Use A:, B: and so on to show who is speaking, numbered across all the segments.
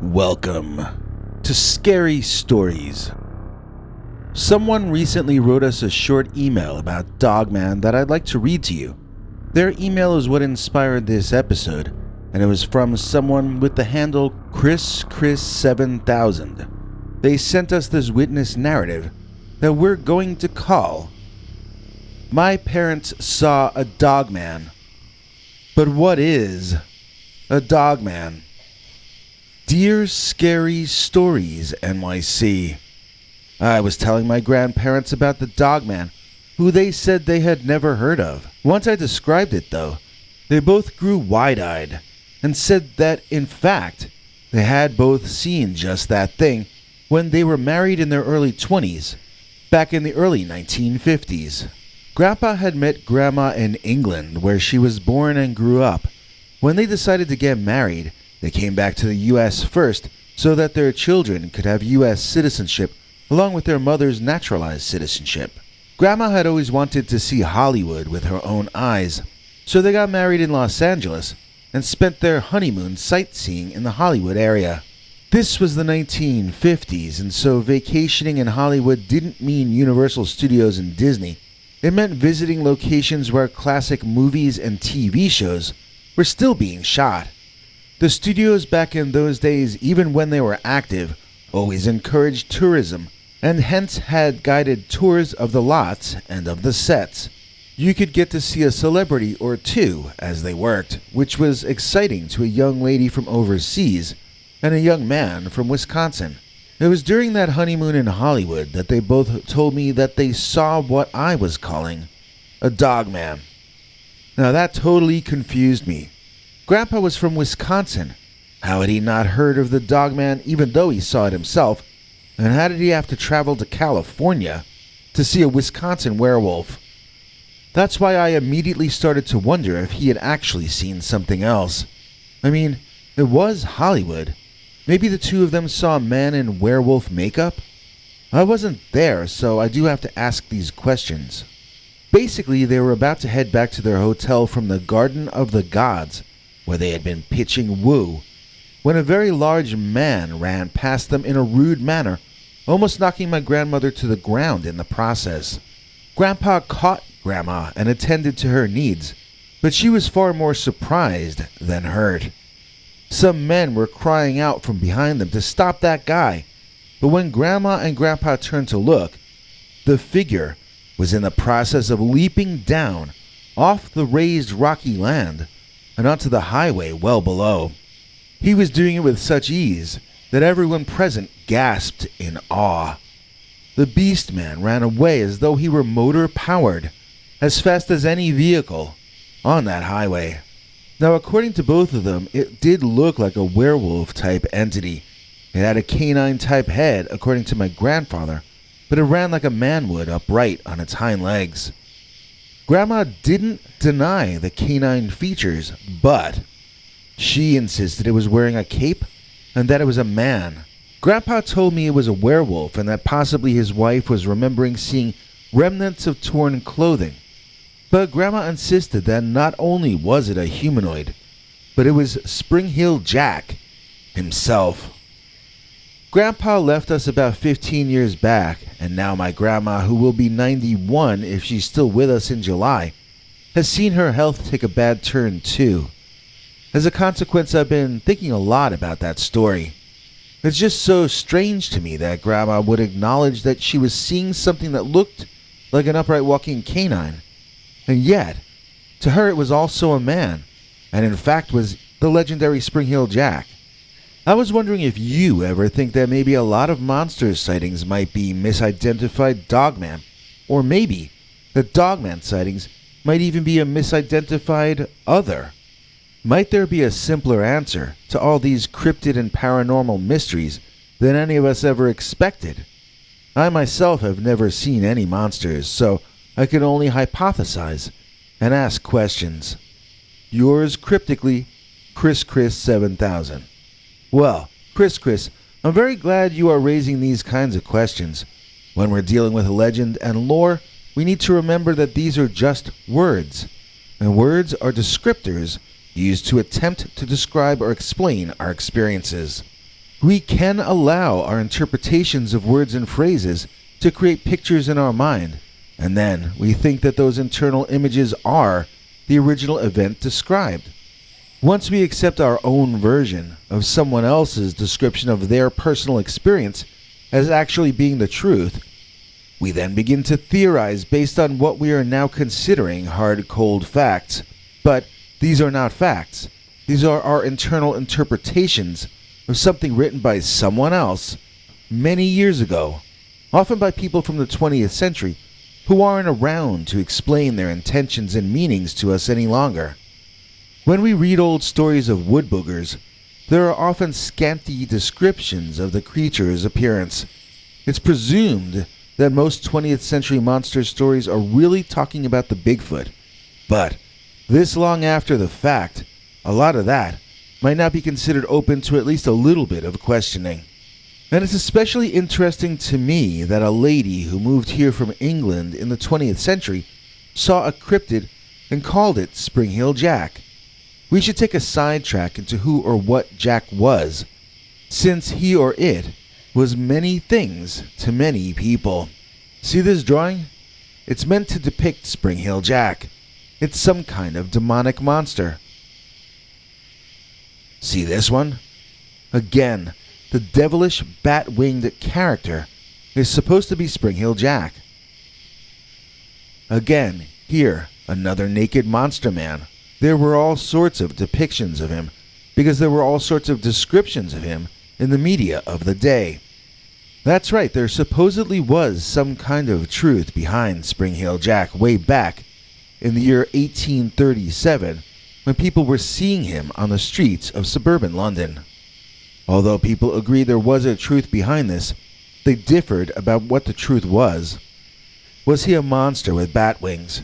A: Welcome to Scary Stories. Someone recently wrote us a short email about Dogman that I'd like to read to you. Their email is what inspired this episode, and it was from someone with the handle Chris7000. They sent us this witness narrative that we're going to call My Parents Saw a Dogman. But what is a Dogman? Dear Scary Stories NYC, I was telling my grandparents about the Dogman, who they said they had never heard of. Once I described it, though, they both grew wide-eyed and said that, in fact, they had both seen just that thing when they were married in their early 20s, back in the early 1950s. Grandpa had met Grandma in England, where she was born and grew up. When they decided to get married, they came back to the U.S. first so that their children could have U.S. citizenship along with their mother's naturalized citizenship. Grandma had always wanted to see Hollywood with her own eyes, so they got married in Los Angeles and spent their honeymoon sightseeing in the Hollywood area. This was the 1950s, and so vacationing in Hollywood didn't mean Universal Studios and Disney. It meant visiting locations where classic movies and TV shows were still being shot. The studios back in those days, even when they were active, always encouraged tourism, and hence had guided tours of the lots and of the sets. You could get to see a celebrity or two as they worked, which was exciting to a young lady from overseas and a young man from Wisconsin. It was during that honeymoon in Hollywood that they both told me that they saw what I was calling a Dogman. Now that totally confused me. Grandpa was from Wisconsin. How had he not heard of the Dogman even though he saw it himself? And how did he have to travel to California to see a Wisconsin werewolf? That's why I immediately started to wonder if he had actually seen something else. I mean, it was Hollywood. Maybe the two of them saw a man in werewolf makeup? I wasn't there, so I do have to ask these questions. Basically, they were about to head back to their hotel from the Garden of the Gods, where they had been pitching woo, when a very large man ran past them in a rude manner, almost knocking my grandmother to the ground in the process. Grandpa caught Grandma and attended to her needs, but she was far more surprised than hurt. Some men were crying out from behind them to stop that guy, but when Grandma and Grandpa turned to look, the figure was in the process of leaping down off the raised rocky land and onto the highway well below. He was doing it with such ease that everyone present gasped in awe. The beast man ran away as though he were motor-powered, as fast as any vehicle on that highway. Now, according to both of them, it did look like a werewolf-type entity. It had a canine-type head, according to my grandfather, but it ran like a man would upright on its hind legs. Grandma didn't deny the canine features, but she insisted it was wearing a cape and that it was a man. Grandpa told me it was a werewolf and that possibly his wife was remembering seeing remnants of torn clothing. But Grandma insisted that not only was it a humanoid, but it was Spring Hill Jack himself. Grandpa left us about 15 years back, and now my grandma, who will be 91 if she's still with us in July, has seen her health take a bad turn too. As a consequence, I've been thinking a lot about that story. It's just so strange to me that Grandma would acknowledge that she was seeing something that looked like an upright walking canine, and yet, to her it was also a man, and in fact was the legendary Spring Hill Jack. I was wondering if you ever think that maybe a lot of monster sightings might be misidentified Dogman, or maybe the Dogman sightings might even be a misidentified other. Might there be a simpler answer to all these cryptid and paranormal mysteries than any of us ever expected? I myself have never seen any monsters, so I can only hypothesize and ask questions. Yours cryptically, Chris7000. Well, Chris, I'm very glad you are raising these kinds of questions. When we're dealing with legend and lore, we need to remember that these are just words, and words are descriptors used to attempt to describe or explain our experiences. We can allow our interpretations of words and phrases to create pictures in our mind, and then we think that those internal images are the original event described. Once we accept our own version of someone else's description of their personal experience as actually being the truth, we then begin to theorize based on what we are now considering hard, cold facts. But these are not facts. These are our internal interpretations of something written by someone else many years ago, often by people from the 20th century who aren't around to explain their intentions and meanings to us any longer. When we read old stories of wood boogers, there are often scanty descriptions of the creature's appearance. It's presumed that most 20th century monster stories are really talking about the Bigfoot. But this long after the fact, a lot of that might not be considered open to at least a little bit of questioning. And it's especially interesting to me that a lady who moved here from England in the 20th century saw a cryptid and called it Spring Heel Jack. We should take a sidetrack into who or what Jack was, since he or it was many things to many people. See this drawing? It's meant to depict Spring Heel Jack. It's some kind of demonic monster. See this one? Again, the devilish bat-winged character is supposed to be Spring Heel Jack. Again, here, another naked monster man. There were all sorts of depictions of him, because there were all sorts of descriptions of him in the media of the day. That's right, there supposedly was some kind of truth behind Spring Heel Jack way back in the year 1837, when people were seeing him on the streets of suburban London. Although people agreed there was a truth behind this, they differed about what the truth was. Was he a monster with bat wings?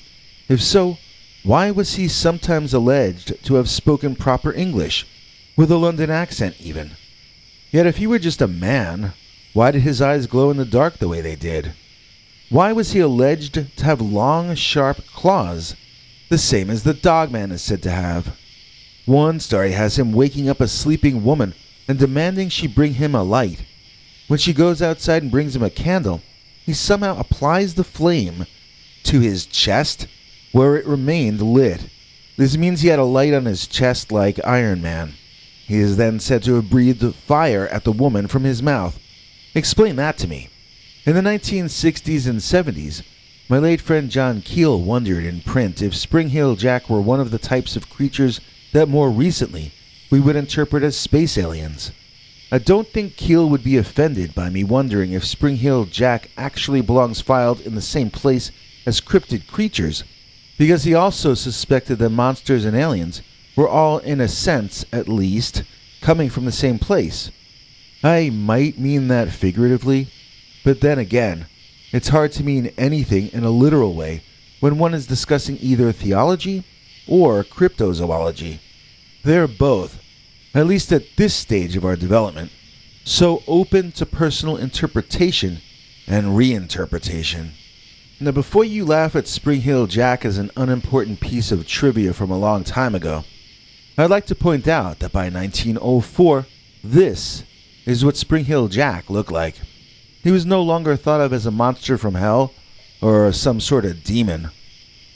A: If so, why was he sometimes alleged to have spoken proper English, with a London accent even? Yet if he were just a man, why did his eyes glow in the dark the way they did? Why was he alleged to have long, sharp claws, the same as the Dogman is said to have? One story has him waking up a sleeping woman and demanding she bring him a light. When she goes outside and brings him a candle, he somehow applies the flame to his chest, where it remained lit. This means he had a light on his chest like Iron Man. He is then said to have breathed fire at the woman from his mouth. Explain that to me. In the 1960s and 70s, my late friend John Keel wondered in print if Spring Heel Jack were one of the types of creatures that more recently we would interpret as space aliens. I don't think Keel would be offended by me wondering if Spring Heel Jack actually belongs filed in the same place as cryptid creatures, because he also suspected that monsters and aliens were all, in a sense at least, coming from the same place. I might mean that figuratively, but then again, it's hard to mean anything in a literal way when one is discussing either theology or cryptozoology. They're both, at least at this stage of our development, so open to personal interpretation and reinterpretation. Now, before you laugh at Spring Heel Jack as an unimportant piece of trivia from a long time ago, I'd like to point out that by 1904, this is what Spring Heel Jack looked like. He was no longer thought of as a monster from hell or some sort of demon.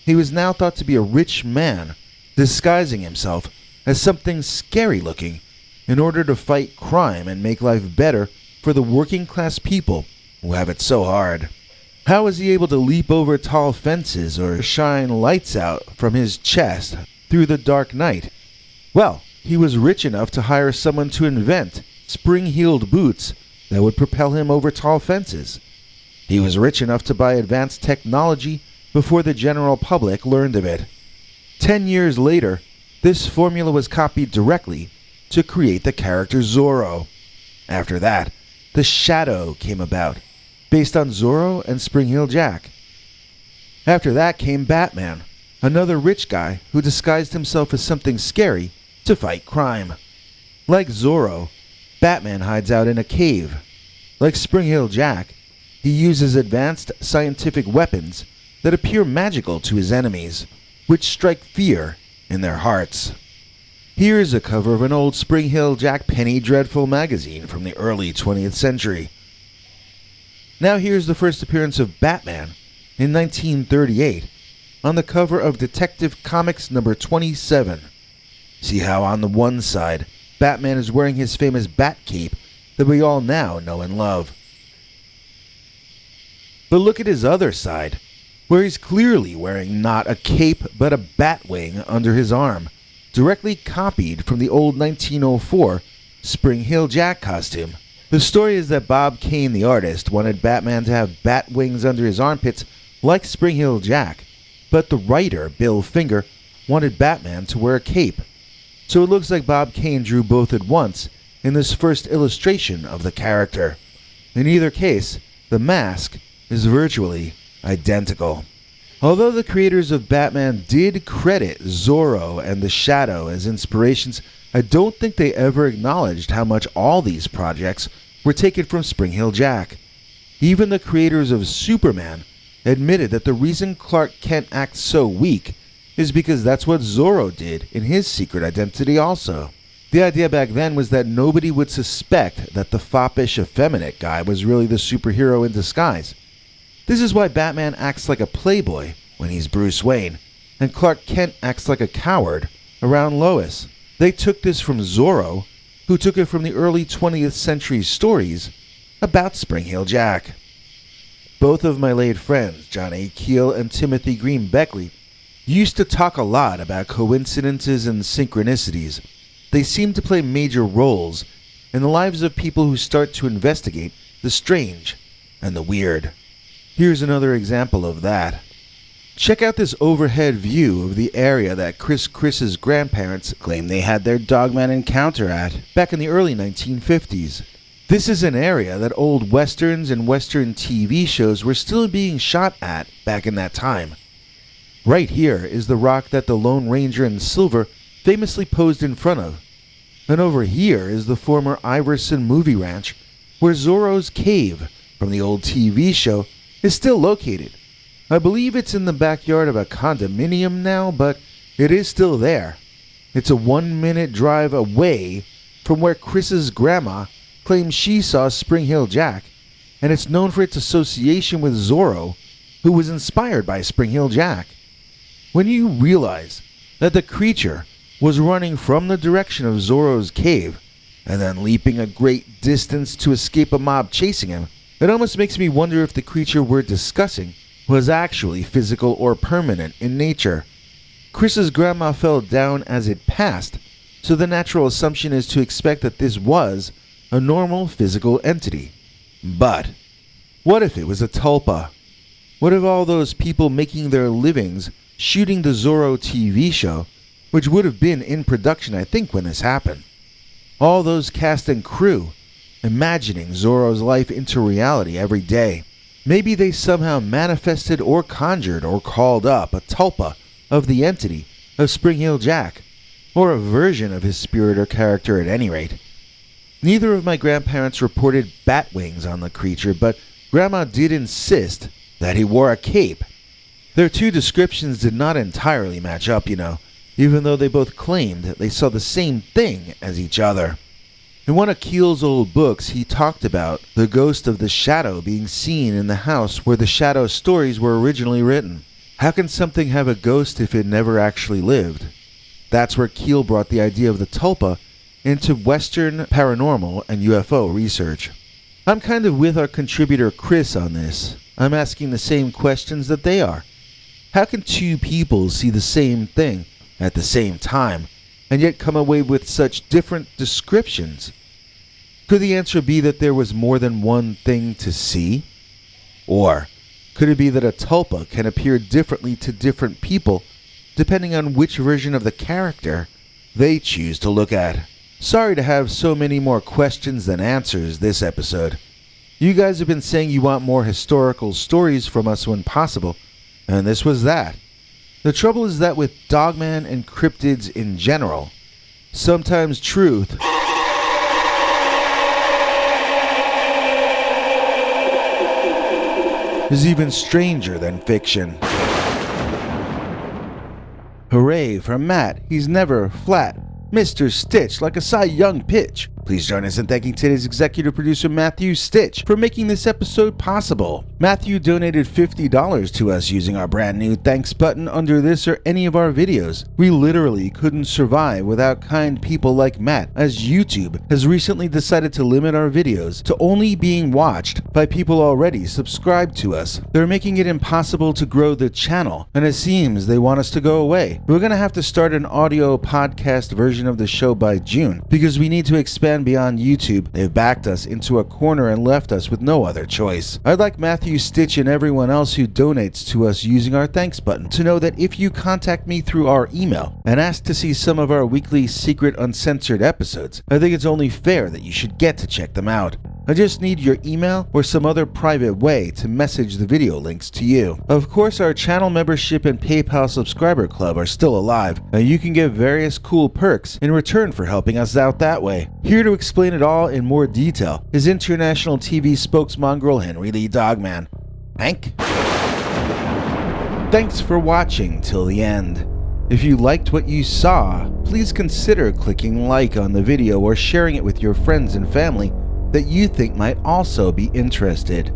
A: He was now thought to be a rich man disguising himself as something scary looking in order to fight crime and make life better for the working class people who have it so hard. How was he able to leap over tall fences or shine lights out from his chest through the dark night? Well, he was rich enough to hire someone to invent spring-heeled boots that would propel him over tall fences. He was rich enough to buy advanced technology before the general public learned of it. 10 years later, this formula was copied directly to create the character Zorro. After that, the Shadow came about, based on Zorro and Spring Heel Jack. After that came Batman, another rich guy who disguised himself as something scary to fight crime. Like Zorro, Batman hides out in a cave. Like Spring Heel Jack, he uses advanced scientific weapons that appear magical to his enemies, which strike fear in their hearts. Here is a cover of an old Spring Hill Jack Penny Dreadful magazine from the early 20th century. Now here's the first appearance of Batman in 1938 on the cover of Detective Comics number 27. See how on the one side, Batman is wearing his famous bat cape that we all now know and love. But look at his other side, where he's clearly wearing not a cape but a bat wing under his arm, directly copied from the old 1904 Spring Hill Jack costume. The story is that Bob Kane, the artist, wanted Batman to have bat wings under his armpits like Spring Hill Jack, but the writer, Bill Finger, wanted Batman to wear a cape. So it looks like Bob Kane drew both at once in this first illustration of the character. In either case, the mask is virtually identical. Although the creators of Batman did credit Zorro and the Shadow as inspirations, I don't think they ever acknowledged how much all these projects were taken from Spring Hill Jack. Even the creators of Superman admitted that the reason Clark Kent acts so weak is because that's what Zorro did in his secret identity also. The idea back then was that nobody would suspect that the foppish, effeminate guy was really the superhero in disguise. This is why Batman acts like a playboy when he's Bruce Wayne, and Clark Kent acts like a coward around Lois. They took this from Zorro, who took it from the early 20th century stories about Spring Hill Jack. Both of my late friends, John A. Keel and Timothy Green Beckley, used to talk a lot about coincidences and synchronicities. They seem to play major roles in the lives of people who start to investigate the strange and the weird. Here's another example of that. Check out this overhead view of the area that Chris's grandparents claim they had their Dogman encounter at back in the early 1950s. This is an area that old westerns and western TV shows were still being shot at back in that time. Right here is the rock that the Lone Ranger and Silver famously posed in front of. And over here is the former Iverson movie ranch, where Zorro's cave from the old TV show is still located. I believe it's in the backyard of a condominium now, but it is still there. It's a 1-minute drive away from where Chris's grandma claims she saw Spring Hill Jack, and it's known for its association with Zorro, who was inspired by Spring Hill Jack. When you realize that the creature was running from the direction of Zorro's cave and then leaping a great distance to escape a mob chasing him, it almost makes me wonder if the creature we're discussing was actually physical or permanent in nature. Chris's grandma fell down as it passed, so the natural assumption is to expect that this was a normal physical entity. But what if it was a tulpa? What if all those people making their livings shooting the Zorro TV show, which would have been in production I think when this happened, all those cast and crew imagining Zorro's life into reality every day, maybe they somehow manifested or conjured or called up a tulpa of the entity of Spring Hill Jack, or a version of his spirit or character at any rate. Neither of my grandparents reported bat wings on the creature, but Grandma did insist that he wore a cape. Their two descriptions did not entirely match up, even though they both claimed that they saw the same thing as each other. In one of Keel's old books, he talked about the ghost of the Shadow being seen in the house where the Shadow stories were originally written. How can something have a ghost if it never actually lived? That's where Keel brought the idea of the tulpa into Western paranormal and UFO research. I'm kind of with our contributor Chris on this. I'm asking the same questions that they are. How can two people see the same thing at the same time and yet come away with such different descriptions? Could the answer be that there was more than one thing to see? Or could it be that a tulpa can appear differently to different people depending on which version of the character they choose to look at? Sorry to have so many more questions than answers this episode. You guys have been saying you want more historical stories from us when possible, and this was that. The trouble is that with Dogman and cryptids in general, sometimes truth is even stranger than fiction. Hooray for Matt, he's never flat. Mr. Stitch like a Cy Young pitch. Please join us in thanking today's executive producer Matthew Stitch for making this episode possible. Matthew donated $50 to us using our brand new thanks button under this or any of our videos. We literally couldn't survive without kind people like Matt, as YouTube has recently decided to limit our videos to only being watched by people already subscribed to us. They're making it impossible to grow the channel, and it seems they want us to go away. We're gonna have to start an audio podcast version of the show by June because we need to expand beyond YouTube. They've backed us into a corner and left us with no other choice. I'd like Matthew Stitch and everyone else who donates to us using our thanks button to know that if you contact me through our email and ask to see some of our weekly secret uncensored episodes, I think it's only fair that you should get to check them out. I just need your email or some other private way to message the video links to you. Of course, our channel membership and PayPal subscriber club are still alive, and you can get various cool perks in return for helping us out that way. Here to explain it all in more detail is international TV spokesmongrel Henry Lee Dogman. Hank? Thanks for watching till the end. If you liked what you saw, please consider clicking like on the video or sharing it with your friends and family that you think might also be interested.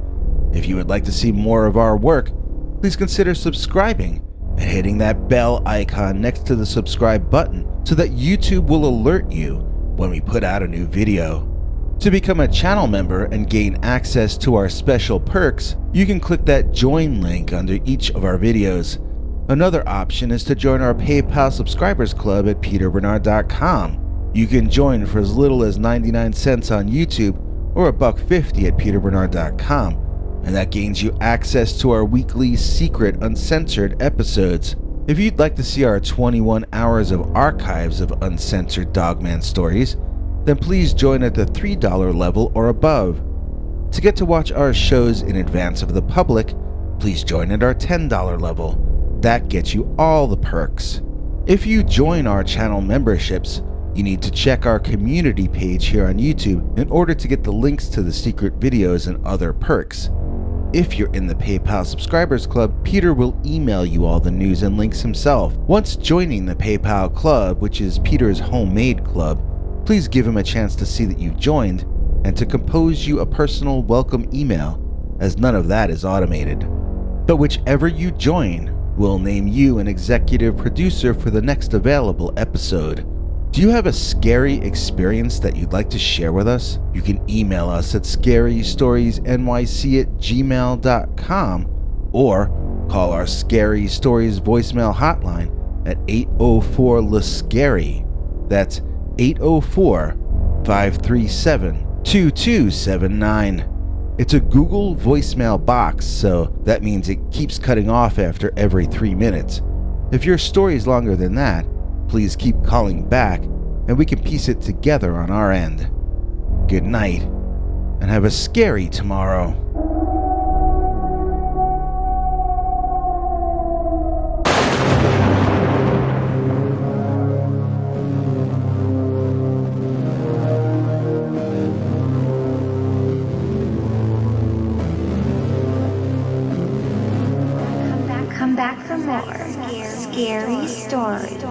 A: If you would like to see more of our work, please consider subscribing and hitting that bell icon next to the subscribe button so that YouTube will alert you when we put out a new video. To become a channel member and gain access to our special perks, you can click that join link under each of our videos. Another option is to join our PayPal subscribers club at peterbernard.com. You can join for as little as 99 cents on YouTube or $1.50 at peterbernard.com, and that gains you access to our weekly secret uncensored episodes. If you'd like to see our 21 hours of archives of uncensored Dogman stories, then please join at the $3 level or above. To get to watch our shows in advance of the public, please join at our $10 level. That gets you all the perks. If you join our channel memberships, you need to check our community page here on YouTube in order to get the links to the secret videos and other perks. If you're in the PayPal subscribers club, Peter will email you all the news and links himself. Once joining the PayPal club, which is Peter's homemade club, please give him a chance to see that you've joined and to compose you a personal welcome email, as none of that is automated. But whichever you join, we'll name you an executive producer for the next available episode. Do you have a scary experience that you'd like to share with us? You can email us at scarystoriesnyc@gmail.com or call our Scary Stories voicemail hotline at 804-LA-SCARY. That's 804-537-2279. It's a Google voicemail box, so that means it keeps cutting off after every 3 minutes. If your story is longer than that, please keep calling back and we can piece it together on our end. Good night, and have a scary tomorrow.
B: Come back for more scary stories.